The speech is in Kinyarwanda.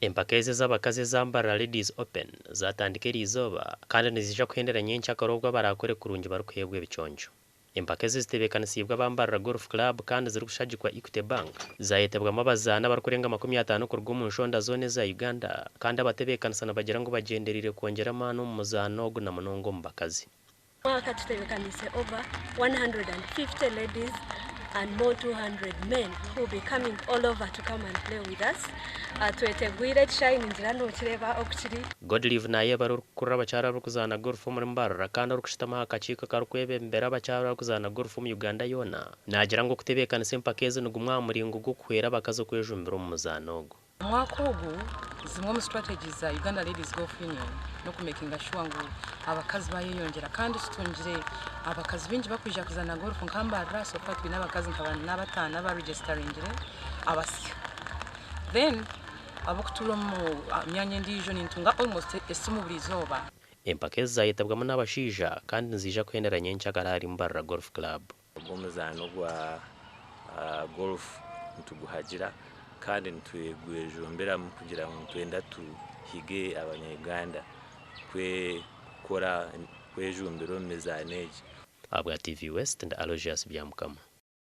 Empaka ez'abakazi za Mbarara Ladies Open zaatandika erizooba kandi nizija kuhendera nyenkyakare obwo barakore kurungi barikuheebwa ebiconco. Empaka ezi zitebeekanisiibwe aba Mbarara Golf Club kandi ziri kushagirwa Equity Bank. Zayetebwamu abazaana barikurenga 50 kuruga omu nshonda zoona eza Uganda kandi abatebeekanisa nibagira ngu bagyendereire kwongyera amaani omu muzaano ogu na munonga omu bakazi. Mwaka tutebekanise over 150 ladies and more 200 men who will be coming all over to come and play with us. Twetegwire tushayiningira nokireba okukiri. Godlive naye barikukurra abakyara barikuzaana golf omuri Mbarara kandi arikushitama aha kakiiko karikwebembera abakyara barikuzaana golf omu Uganda yoona. Nagira ngu okutebeekanisa empaka ezi nigumwe aha muringo gw'okuhwera abakazi okwejumbira omu muzaano ogu. Omwaka ogu zimwe mu strategies za Uganda Ladies Golf Union nokumakinga sure ngu abakazi bayeyongera kandi tutungire abakazi bingi bakwija kuzaana golf nka Mbarara so far twine abakazi nka batano abaregistaringire abasya. Then abokutura mu myanya endiijo nintunga almost esimu buri izooba. Empaka ezi zayetabwamu n'abashaija kandi nizija kuhendera nyenkyakare ahari Mbarara Golf Club. Omuzaano gwa golf nituguhagira kandi nitwegwejumbiramu kugira ngu twenda tuhige abanyayuganda kwejumbira omu mizaano egi. Abwa TV West and Aloysius Byamukama.